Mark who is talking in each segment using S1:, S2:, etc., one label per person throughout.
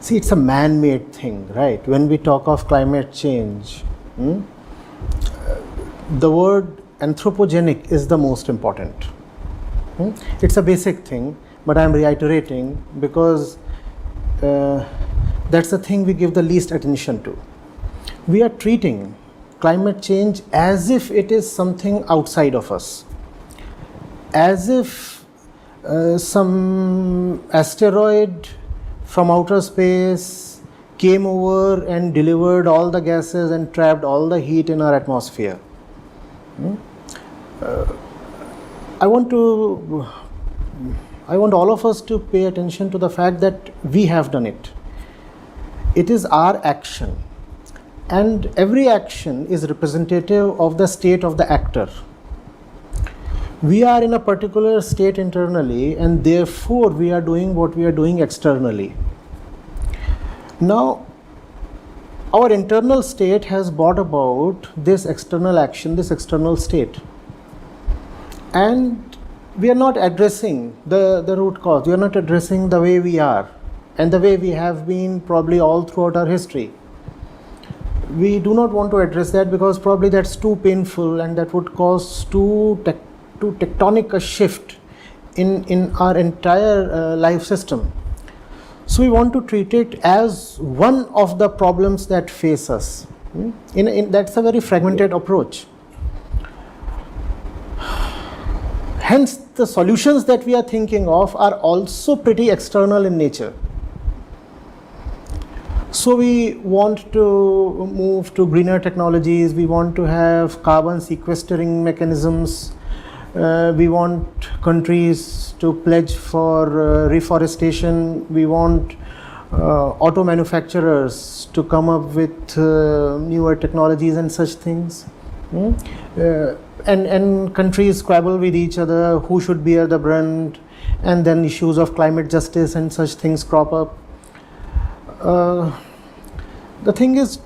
S1: See, it's a man-made thing, right? When we talk of climate change, the word anthropogenic is the most important. It's a basic thing, but I'm reiterating because that's the thing we give the least attention to. We are treating climate change as if it is something outside of us, as if some asteroid from outer space came over and delivered all the gases and trapped all the heat in our atmosphere. I want all of us to pay attention to the fact that we have done it. It is our action, and every action is representative of the state of the actor. We are in a particular state internally, and therefore we are doing what we are doing externally. Now, our internal state has brought about this external action, this external state. And we are not addressing the root cause. We are not addressing the way we are and the way we have been probably all throughout our history. We do not want to address that because probably that's too painful and that would cause too tectonic a shift in our entire life system. So we want to treat it as one of the problems that face us. That's a very fragmented approach. Hence, the solutions that we are thinking of are also pretty external in nature. So we want to move to greener technologies, we want to have carbon sequestering mechanisms, we want countries to pledge for reforestation, we want auto manufacturers to come up with newer technologies and such things. And countries squabble with each other who should bear the brunt, and then issues of climate justice and such things crop up. The thing is,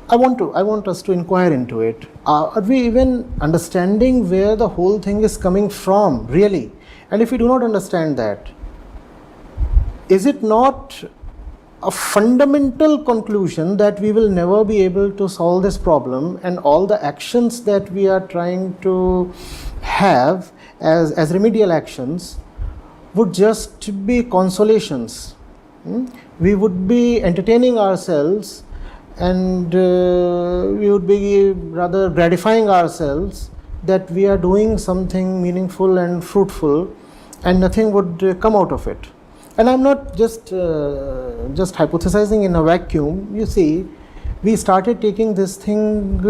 S1: I want us to inquire into it. Are we even understanding where the whole thing is coming from, really? And if we do not understand that, is it not a fundamental conclusion that we will never be able to solve this problem, and all the actions that we are trying to have as remedial actions would just be consolations? We would be entertaining ourselves, and we would be rather gratifying ourselves that we are doing something meaningful and fruitful, and nothing would come out of it. And I'm not just hypothesizing in a vacuum. You see, we started taking this thing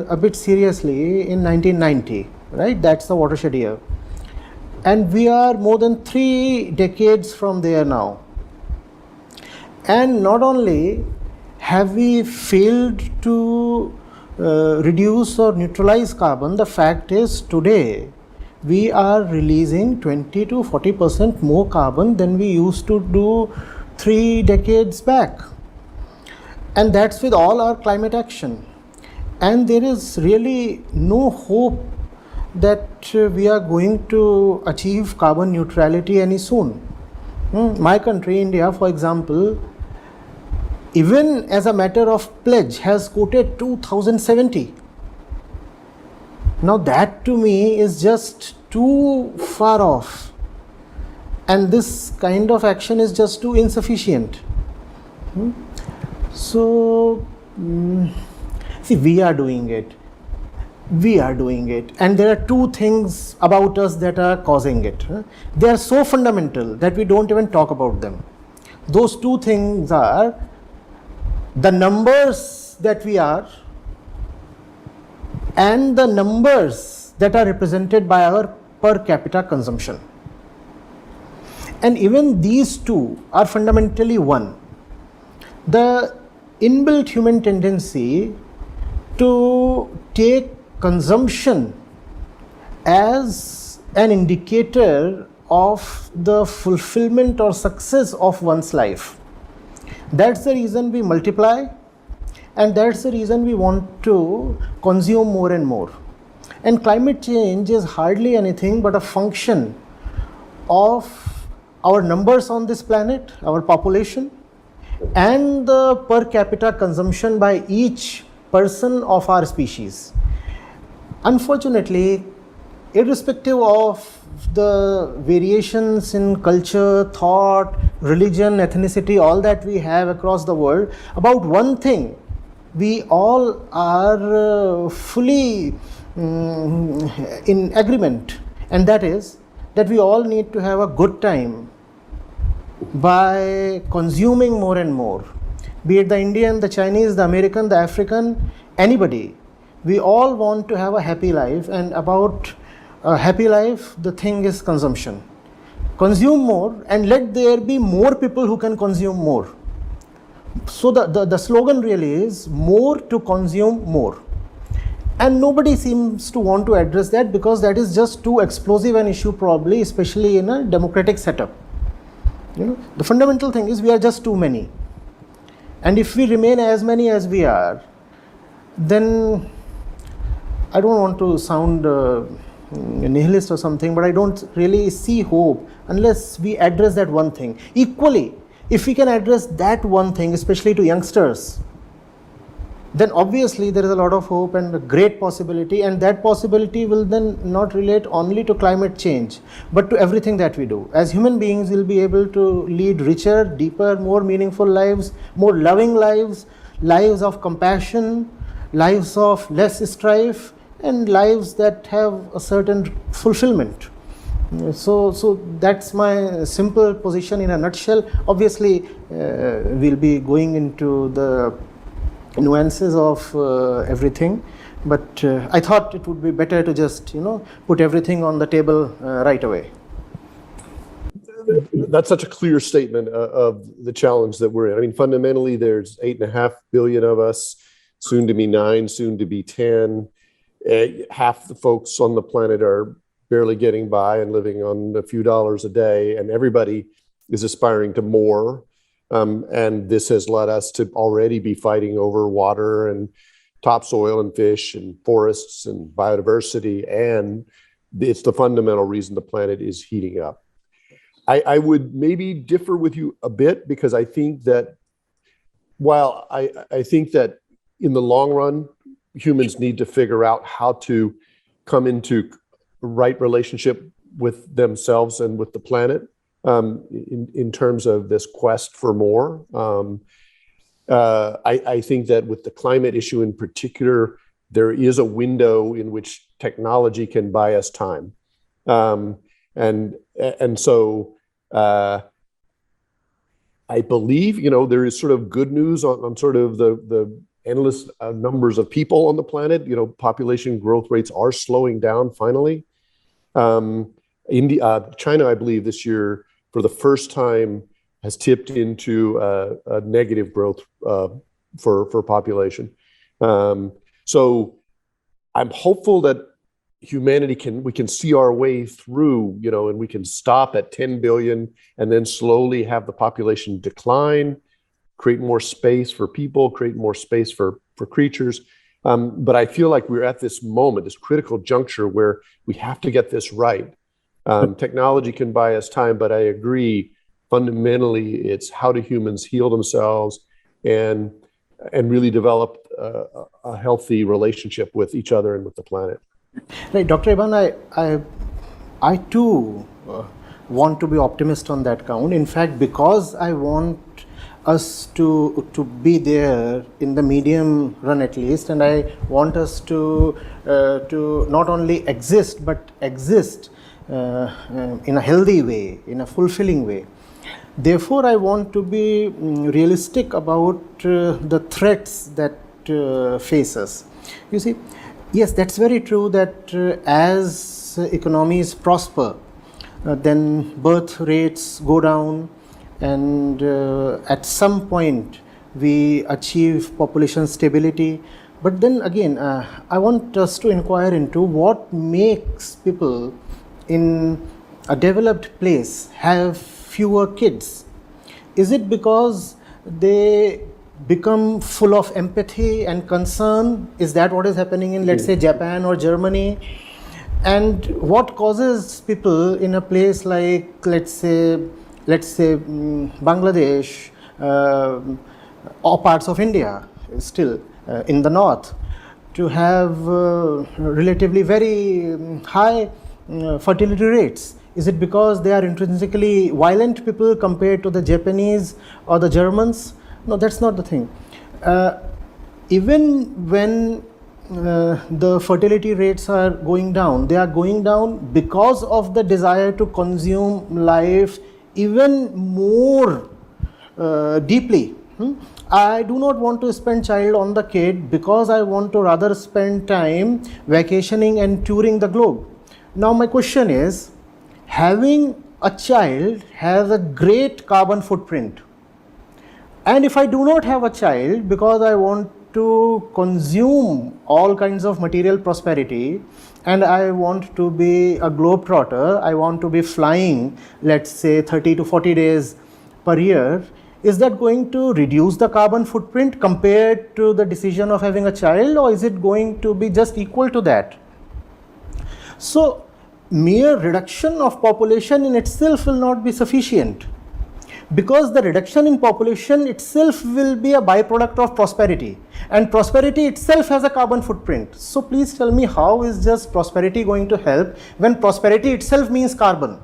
S1: a bit seriously in 1990, right? That's the watershed year. And we are more than 3 decades from there now. And not only have we failed to reduce or neutralize carbon, the fact is today we are releasing 20 to 40% more carbon than we used to do 3 decades back. And that's with all our climate action. And there is really no hope that we are going to achieve carbon neutrality any soon. My country, India, for example, even as a matter of pledge, has quoted 2070. Now that to me is just too far off, and this kind of action is just too insufficient. So, see, we are doing it, and there are 2 things about us that are causing it. They are so fundamental that we don't even talk about them. Those 2 things are the numbers that we are, and the numbers that are represented by our per capita consumption. And even these 2 are fundamentally one. The inbuilt human tendency to take consumption as an indicator of the fulfillment or success of one's life. That's the reason we multiply, and that's the reason we want to consume more and more. And climate change is hardly anything but a function of our numbers on this planet, our population, and the per capita consumption by each person of our species. Unfortunately, irrespective of the variations in culture, thought, religion, ethnicity, all that we have across the world, about one thing we all are fully in agreement, and that is that we all need to have a good time by consuming more and more, be it the Indian, the Chinese, the American, the African, anybody. We all want to have a happy life, and about a happy life, the thing is consumption. Consume more and let there be more people who can consume more. So the slogan really is more to consume more. And nobody seems to want to address that, because that is just too explosive an issue probably, especially in a democratic setup. The fundamental thing is we are just too many. And if we remain as many as we are, then I don't want to sound nihilist or something, but I don't really see hope unless we address that one thing. Equally, if we can address that one thing, especially to youngsters, then obviously there is a lot of hope and a great possibility, and that possibility will then not relate only to climate change, but to everything that we do. As human beings, we'll be able to lead richer, deeper, more meaningful lives, more loving lives, lives of compassion, lives of less strife, and lives that have a certain fulfillment. So that's my simple position in a nutshell. Obviously, we'll be going into the nuances of everything, but I thought it would be better to just put everything on the table right away.
S2: That's such a clear statement of the challenge that we're in. I mean, fundamentally, there's 8.5 billion of us, soon to be 9, soon to be 10. Half the folks on the planet are barely getting by and living on a few dollars a day, and everybody is aspiring to more. And this has led us to already be fighting over water and topsoil and fish and forests and biodiversity. And it's the fundamental reason the planet is heating up. I would maybe differ with you a bit, because I think that while I think that in the long run, humans need to figure out how to come into right relationship with themselves and with the planet. In terms of this quest for more. I think that with the climate issue in particular, there is a window in which technology can buy us time. And so I believe, there is sort of good news on sort of the endless numbers of people on the planet. Population growth rates are slowing down finally. China, I believe this year, for the first time, has tipped into a negative growth for population. So I'm hopeful that humanity we can see our way through, and we can stop at 10 billion and then slowly have the population decline, create more space for people, create more space for creatures. But I feel like we're at this moment, this critical juncture where we have to get this right. Technology can buy us time, but I agree, fundamentally, it's how do humans heal themselves and really develop a healthy relationship with each other and with the planet.
S1: Right, Dr. Eban, I too want to be optimist on that count. In fact, because I want us to be there in the medium run at least, and I want us to not only exist but exist in a healthy way, in a fulfilling way. Therefore, I want to be realistic about the threats that face us. You see, yes, that's very true that as economies prosper, then birth rates go down, and at some point we achieve population stability. But then again, I want us to inquire into what makes people in a developed place have fewer kids. Is it because they become full of empathy and concern? Is that what is happening in, let's say, Japan or Germany? And what causes people in a place like, let's say Bangladesh, or parts of India still in the north to have relatively very high fertility rates? Is it because they are intrinsically violent people compared to the Japanese or the Germans? No, that's not the thing. Even when the fertility rates are going down, they are going down because of the desire to consume life even more deeply. I do not want to spend child on the kid because I want to rather spend time vacationing and touring the globe. Now my question is, having a child has a great carbon footprint. And if I do not have a child because I want to consume all kinds of material prosperity and I want to be a globetrotter, I want to be flying, let's say 30 to 40 days per year, is that going to reduce the carbon footprint compared to the decision of having a child, or is it going to be just equal to that? So mere reduction of population in itself will not be sufficient, because the reduction in population itself will be a byproduct of prosperity, and prosperity itself has a carbon footprint. So please tell me, how is just prosperity going to help when prosperity itself means carbon?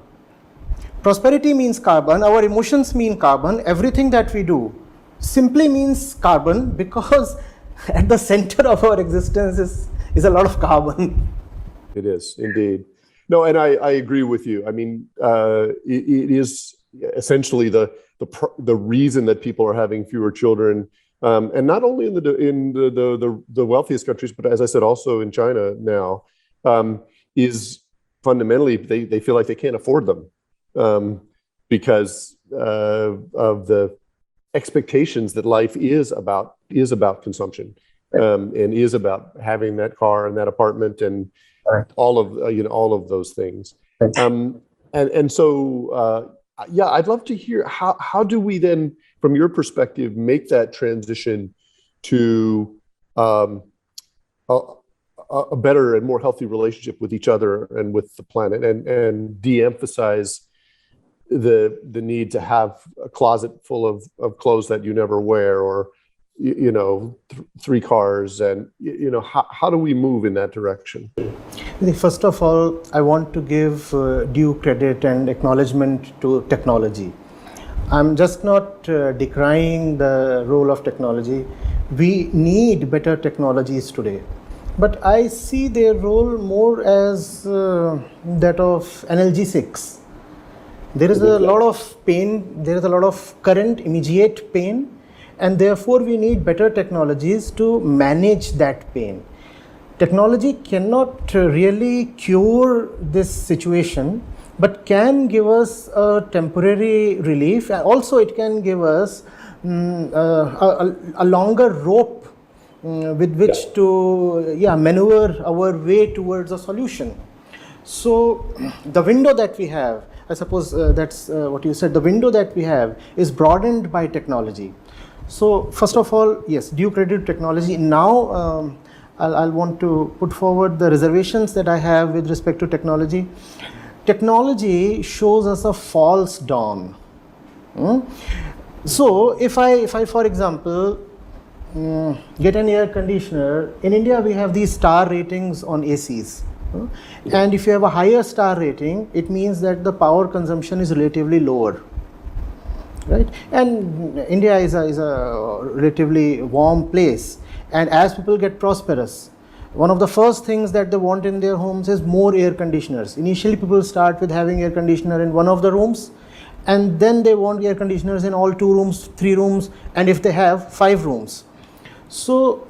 S1: Prosperity means carbon, our emotions mean carbon, everything that we do simply means carbon, because at the center of our existence is a lot of carbon.
S2: It is indeed. No, and I agree with you. I mean, it is essentially the reason that people are having fewer children, and not only in the wealthiest countries, but as I said, also in China now, is fundamentally they feel like they can't afford them, because of the expectations that life is about consumption, and is about having that car and that apartment and all of those things. And so yeah, I'd love to hear how do we then, from your perspective, make that transition to a better and more healthy relationship with each other and with the planet, and de-emphasize the need to have a closet full of clothes that you never wear, or three cars, and how do we move in that direction?
S1: First of all, I want to give due credit and acknowledgement to technology. I'm just not decrying the role of technology. We need better technologies today, but I see their role more as that of analgesics. There is a lot of pain, there is a lot of current immediate pain, and therefore we need better technologies to manage that pain. Technology cannot really cure this situation, but can give us a temporary relief. Also, it can give us a longer rope with which to maneuver our way towards a solution. So the window that we have, I suppose that's what you said, the window that we have is broadened by technology. So first of all, yes, due credit to technology. Now I'll want to put forward the reservations that I have with respect to technology. Technology shows us a false dawn. So if I for example get an air conditioner, in India we have these star ratings on ACs. And if you have a higher star rating, it means that the power consumption is relatively lower. Right? And India is a relatively warm place, and as people get prosperous, one of the first things that they want in their homes is more air conditioners. Initially people start with having air conditioner in one of the rooms, and then they want air conditioners in all 2 rooms, 3 rooms, and if they have 5 rooms. So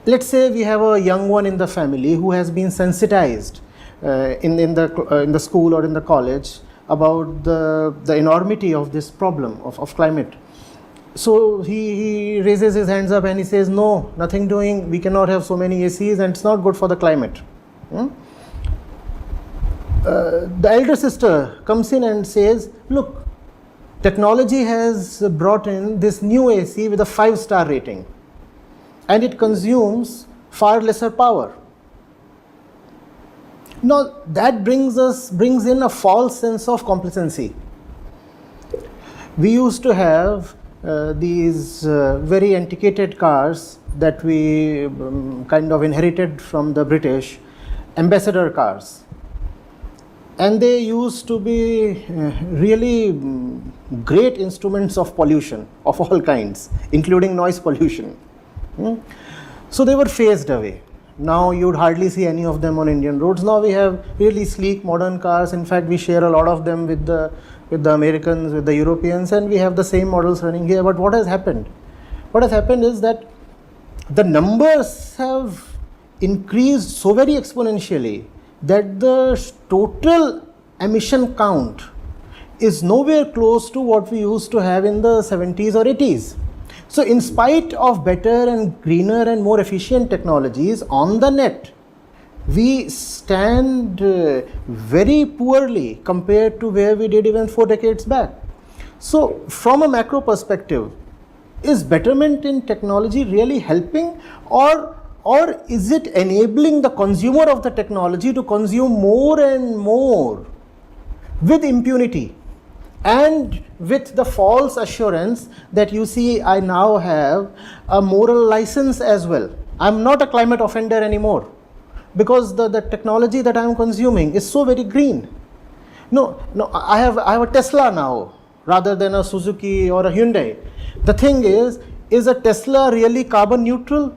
S1: let's say we have a young one in the family who has been sensitized in the school or in the college about the enormity of this problem of climate. So he raises his hands up and he says, no, nothing doing, we cannot have so many ACs and it's not good for the climate. The elder sister comes in and says, look, technology has brought in this new AC with a 5-star rating, and it consumes far lesser power. Now that brings in a false sense of complacency. We used to have these very antiquated cars that we kind of inherited from the British, ambassador cars. And they used to be really great instruments of pollution of all kinds, including noise pollution. So they were phased away. Now you'd hardly see any of them on Indian roads. Now we have really sleek modern cars. In fact, we share a lot of them with the Americans, with the Europeans, and we have the same models running here. But what has happened? What has happened is that the numbers have increased so very exponentially that the total emission count is nowhere close to what we used to have in the 70s or 80s. So in spite of better and greener and more efficient technologies on the net, we stand very poorly compared to where we did even 4 decades back. So from a macro perspective, is betterment in technology really helping, or is it enabling the consumer of the technology to consume more and more with impunity and with the false assurance that, you see, I now have a moral license as well. I'm not a climate offender anymore because the technology that I'm consuming is so very green. No, I have a Tesla now rather than a Suzuki or a Hyundai. The thing is a Tesla really carbon neutral?